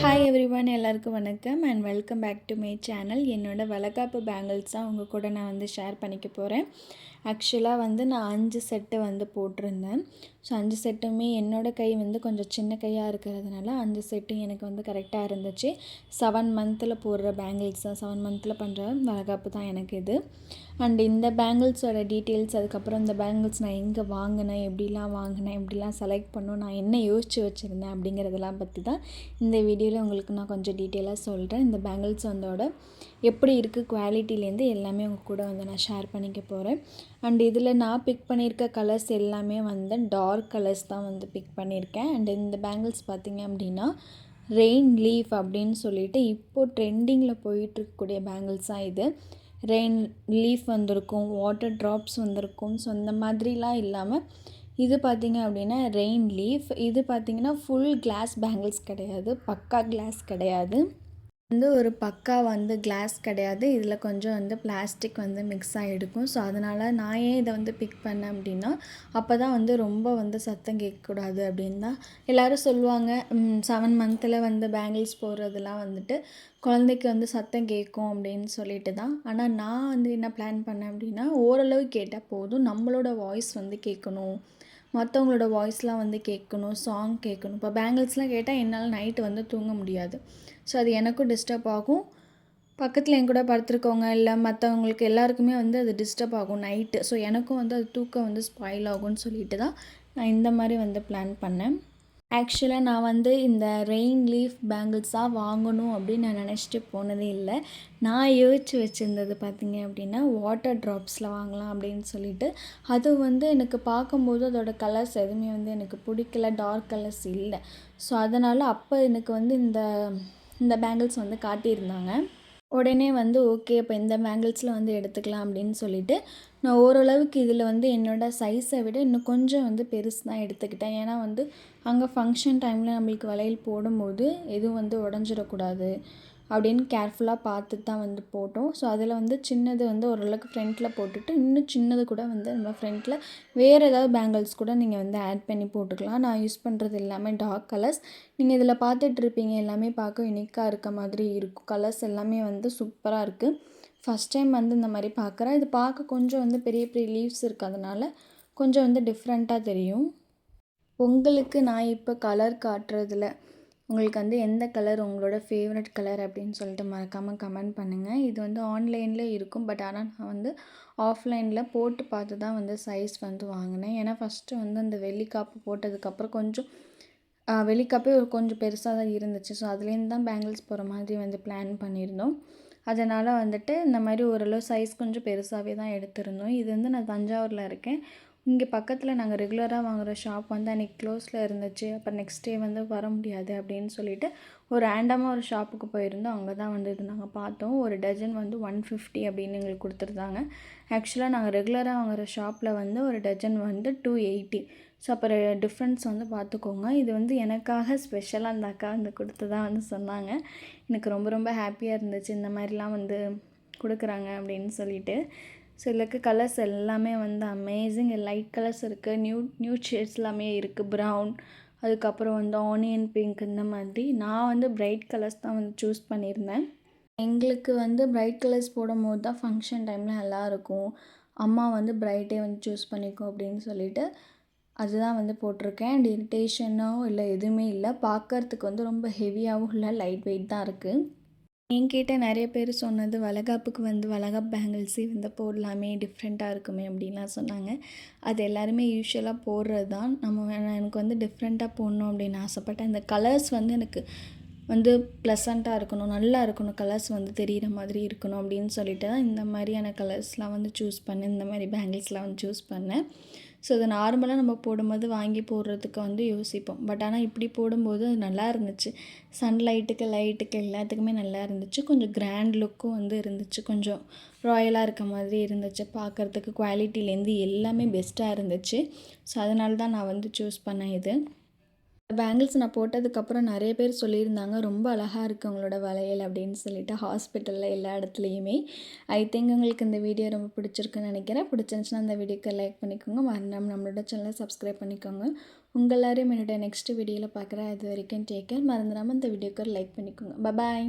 Hi everyone, எல்லாருக்கும் வணக்கம் and welcome back to my channel. என்னோட வளகாப்பு பேங்கிள்ஸ் தான் உங்கள் கூட நான் வந்து ஷேர் பண்ணிக்க போகிறேன். ஆக்சுவலாக வந்து நான் 5 செட்டு வந்து போட்டிருந்தேன். ஸோ 5 செட்டுமே என்னோடய கை வந்து கொஞ்சம் சின்ன கையாக இருக்கிறதுனால 5 செட்டும் எனக்கு வந்து கரெக்டாக இருந்துச்சு. 7 மந்தில் போடுற பேங்கிள்ஸ் தான், 7 மந்தில் பண்ணுற வளகாப்பு தான் எனக்கு இது. அண்ட் இந்த பேங்கிள்ஸோட டீட்டெயில்ஸ், அதுக்கப்புறம் இந்த பேங்கிள்ஸ் நான் எங்கே வாங்கினேன், எப்படிலாம் செலக்ட் பண்ணோம், நான் என்ன யோசித்து வச்சுருந்தேன் அப்படிங்கிறதெல்லாம் பற்றி தான் இந்த வீடியோவில் உங்களுக்கு நான் கொஞ்சம் டீட்டெயிலாக சொல்கிறேன். இந்த பேங்கிள்ஸ் வந்தோட எப்படி இருக்குது குவாலிட்டிலேருந்து எல்லாமே உங்கள் கூட வந்து நான் ஷேர் பண்ணிக்க போகிறேன். அண்ட் இதில் நான் பிக் பண்ணியிருக்க கலர்ஸ் எல்லாமே வந்து டார்க் கலர்ஸ் தான் வந்து பிக் பண்ணியிருக்கேன். அண்ட் இந்த பேங்கிள்ஸ் பார்த்திங்க அப்படின்னா ரெயின் லீஃப் அப்படின்னு சொல்லிட்டு இப்போது ட்ரெண்டிங்கில் போயிட்டுருக்கக்கூடிய பேங்கிள்ஸ் தான் இது. ரெயின் லீஃப் வந்திருக்கும், வாட்டர் ட்ராப்ஸ் வந்திருக்கும். ஸோ இந்த மாதிரிலாம் இல்லாமல் இது பார்த்திங்க அப்படின்னா ரெயின் லீஃப். இது பார்த்திங்கன்னா ஃபுல் கிளாஸ் பேங்கிள்ஸ் கிடையாது, பக்கா கிளாஸ் கிடையாது, வந்து ஒரு பக்கா வந்து கிளாஸ் கிடையாது. இதில் கொஞ்சம் வந்து பிளாஸ்டிக் வந்து மிக்ஸ் ஆகிருக்கும். ஸோ அதனால் நான் ஏன் இதை வந்து பிக் பண்ணேன் அப்படின்னா, அப்போ தான் வந்து ரொம்ப வந்து சத்தம் கேட்கக்கூடாது அப்படின்னு தான் எல்லோரும் சொல்லுவாங்க. 7 மந்தில் வந்து பேங்கிள்ஸ் போடுறதுலாம் வந்துட்டு குழந்தைக்கு வந்து சத்தம் கேட்கும் அப்படின்னு சொல்லிட்டு தான். ஆனால் நான் வந்து என்ன பிளான் பண்ணேன் அப்படின்னா, ஓரளவு கேட்டால் போதும், நம்மளோட வாய்ஸ் வந்து கேட்கணும், மற்றவங்களோட வாய்ஸ்லாம் வந்து கேட்கணும், சாங் கேட்கணும். இப்போ பேங்கிள்ஸ்லாம் கேட்டால் என்னால் நைட்டு வந்து தூங்க முடியாது. ஸோ அது எனக்கும் டிஸ்டர்ப் ஆகும், பக்கத்தில் என் கூட படுத்துருக்கவங்க இல்லை மற்றவங்களுக்கு எல்லாருக்குமே வந்து அது டிஸ்டர்ப் ஆகும் நைட்டு. ஸோ எனக்கும் வந்து அது தூக்கம் வந்து ஸ்பாயில் ஆகும்னு சொல்லிட்டு தான் நான் இந்த மாதிரி வந்து பிளான் பண்ணேன். ஆக்சுவலாக நான் வந்து இந்த ரெயின் லீஃப் பேங்கிள்ஸ் தான் வாங்கணும் அப்படின்னு நான் நினச்சிட்டு போனதே இல்லை. நான் யோசித்து வச்சுருந்தது பார்த்திங்க அப்படின்னா வாட்டர் ட்ராப்ஸில் வாங்கலாம் அப்படின்னு சொல்லிட்டு. அது வந்து எனக்கு பார்க்கும்போது அதோடய கலர்ஸ் எதுவுமே வந்து எனக்கு பிடிக்கல, டார்க் கலர்ஸ் இல்லை. ஸோ அதனால் அப்போ எனக்கு வந்து இந்த பேங்கிள்ஸ் வந்து காட்டியிருந்தாங்க. உடனே வந்து ஓகே, இப்போ இந்த பேங்கிள்ஸில் வந்து எடுத்துக்கலாம் அப்படின்னு சொல்லிவிட்டு நான் ஓரளவுக்கு இதில் வந்து என்னோடய சைஸை விட இன்னும் கொஞ்சம் வந்து பெருசு தான் எடுத்துக்கிட்டேன். ஏன்னா வந்து அங்கே ஃபங்க்ஷன் டைமில் நம்மளுக்கு வளையல் போடும்போது எதுவும் வந்து உடஞ்சிடக்கூடாது அப்படின்னு கேர்ஃபுல்லாக பார்த்துட்டு தான் வந்து போட்டோம். ஸோ அதில் வந்து சின்னது வந்து ஓரளவுக்கு ஃப்ரண்ட்டில் போட்டுட்டு இன்னும் சின்னது கூட வந்து நம்ம ஃப்ரண்ட்டில் வேறு ஏதாவது பேங்கிள்ஸ் கூட நீங்கள் வந்து ஆட் பண்ணி போட்டுக்கலாம். நான் யூஸ் பண்ணுறது எல்லாமே டார்க் கலர்ஸ். நீங்கள் இதில் பார்த்துட்ருப்பீங்க, எல்லாமே பார்க்க யுனிக்காக இருக்க மாதிரி இருக்கும். கலர்ஸ் எல்லாமே வந்து சூப்பராக இருக்குது. ஃபஸ்ட் டைம் வந்து இந்த மாதிரி பார்க்குறேன். இது பார்க்க கொஞ்சம் வந்து பெரிய பெரிய லீவ்ஸ் இருக்கிறதுனால கொஞ்சம் வந்து டிஃப்ரெண்ட்டாக தெரியும். உங்களுக்கு நான் இப்போ கலர் காட்டுறதுல உங்களுக்கு வந்து எந்த கலர் உங்களோட ஃபேவரட் கலர் அப்படின்னு சொல்லிட்டு மறக்காமல் கமெண்ட் பண்ணுங்கள். இது வந்து ஆன்லைனில் இருக்கும், பட் ஆனால் நான் வந்து ஆஃப்லைனில் போட்டு பார்த்து தான் வந்து சைஸ் வந்து வாங்கினேன். ஏன்னா ஃபஸ்ட்டு வந்து அந்த வெள்ளிக்காப்பு போட்டதுக்கப்புறம் கொஞ்சம் வெள்ளிக்காப்பே கொஞ்சம் பெருசாக தான் இருந்துச்சு. ஸோ அதுலேருந்து தான் பேங்கிள்ஸ் போகிற மாதிரி வந்து பிளான் பண்ணியிருந்தோம். அதனால் வந்துட்டு இந்த மாதிரி ஓரளவு சைஸ் கொஞ்சம் பெருசாகவே தான் எடுத்திருந்தோம். இது வந்து நான் தஞ்சாவூரில் இருக்கேன். இங்கே பக்கத்தில் நாங்கள் ரெகுலராக வாங்குகிற ஷாப் வந்து அன்றைக்கி க்ளோஸில் இருந்துச்சு. அப்புறம் நெக்ஸ்ட் டே வந்து வர முடியாது அப்படின்னு சொல்லிட்டு ஒரு ரேண்டமாக ஒரு ஷாப்புக்கு போயிருந்தோம். அங்கே தான் வந்து இது நாங்கள் பார்த்தோம். ஒரு டஜன் வந்து 150 அப்படின்னு எங்களுக்கு கொடுத்துருந்தாங்க. ஆக்சுவலாக நாங்கள் ரெகுலராக வாங்குகிற ஷாப்பில் வந்து ஒரு டஜன் வந்து 280. ஸோ அப்புறம் டிஃப்ரென்ஸ் வந்து பார்த்துக்கோங்க. இது வந்து எனக்காக ஸ்பெஷலாக அந்த அக்கா வந்து கொடுத்து தான் வந்து சொன்னாங்க. எனக்கு ரொம்ப ரொம்ப ஹாப்பியாக இருந்துச்சு, இந்த மாதிரிலாம் வந்து கொடுக்குறாங்க அப்படின்னு சொல்லிட்டு. ஸோ இதுக்கு கலர்ஸ் எல்லாமே வந்து அமேசிங். லைட் கலர்ஸ் இருக்குது, நியூ ஷேட்ஸ் எல்லாமே இருக்குது, ப்ரௌன், அதுக்கப்புறம் வந்து ஆனியன் பிங்க், இந்த மாதிரி. நான் வந்து பிரைட் கலர்ஸ் தான் வந்து சூஸ் பண்ணியிருந்தேன். எங்களுக்கு வந்து பிரைட் கலர்ஸ் போடும்போது தான் ஃபங்க்ஷன் டைமில் நல்லாயிருக்கும், அம்மா வந்து பிரைட்டே வந்து சூஸ் பண்ணிக்கோ அப்படின்னு சொல்லிட்டு அதுதான் வந்து போட்டிருக்கேன். அண்ட் இரிட்டேஷனோ இல்லை எதுவுமே இல்லை, பார்க்கறதுக்கு வந்து ரொம்ப ஹெவியாகவும் இல்லை, லைட் வெயிட் தான் இருக்குது. என்கிட்ட நிறைய பேர் சொன்னது வளகாப்புக்கு வந்து வளகாப்பு பேங்கிள்ஸே வந்து போடலாமே, டிஃப்ரெண்ட்டாக இருக்குமே அப்படின்லாம் சொன்னாங்க. அது எல்லாருமே யூஸ்வலாக போடுறது தான். எனக்கு வந்து டிஃப்ரெண்ட்டாக போடணும் அப்படின்னு ஆசைப்பட்டேன். இந்த கலர்ஸ் வந்து எனக்கு வந்து ப்ளசண்ட்டாக இருக்கணும், நல்லா இருக்கணும், கலர்ஸ் வந்து தெரிகிற மாதிரி இருக்கணும் அப்படின்னு சொல்லிட்டு தான் இந்த மாதிரியான கலர்ஸ்லாம் வந்து சூஸ் பண்ணேன், இந்த மாதிரி பேங்கிள்ஸ்லாம் வந்து சூஸ் பண்ணேன். ஸோ அது நார்மலாக நம்ம போடும்போது வாங்கி போடுறதுக்கு வந்து யோசிப்போம், பட் ஆனால் இப்படி போடும்போது அது நல்லா இருந்துச்சு. சன்லைட்டுக்கு லைட்டுக்கு எல்லாத்துக்குமே நல்லா இருந்துச்சு. கொஞ்சம் கிராண்ட் லுக்கும் வந்து இருந்துச்சு, கொஞ்சம் ராயலாக இருக்க மாதிரி இருந்துச்சு பார்க்குறதுக்கு. குவாலிட்டிலேருந்து எல்லாமே பெஸ்ட்டாக இருந்துச்சு. ஸோ அதனால தான் நான் வந்து சூஸ் பண்ணேன் இது. பேங்கிள்ஸ் நான் போட்டதுக்கப்புறம் நிறைய பேர் சொல்லியிருந்தாங்க, ரொம்ப அழகா இருக்கு உங்களோட வளையல் அப்படின்னு சொல்லிட்டு ஹாஸ்பிட்டலில் எல்லா இடத்துலையுமே. ஐ திங்க் உங்களுக்கு இந்த வீடியோ ரொம்ப பிடிச்சிருக்குன்னு நினைக்கிறேன். பிடிச்சிருந்துச்சுன்னா அந்த வீடியோக்கு லைக் பண்ணிக்கோங்க. மறக்காம நம்மளோட சேனலை சப்ஸ்கிரைப் பண்ணிக்கோங்க. உங்கள் எல்லாரையும் என்னோட நெக்ஸ்ட் வீடியோவில் பார்க்குறேன். அது வரைக்கும் டேக் கேர். மறந்துடாமல் இந்த வீடியோக்கு ஒரு லைக் பண்ணிக்கோங்க. பாய்.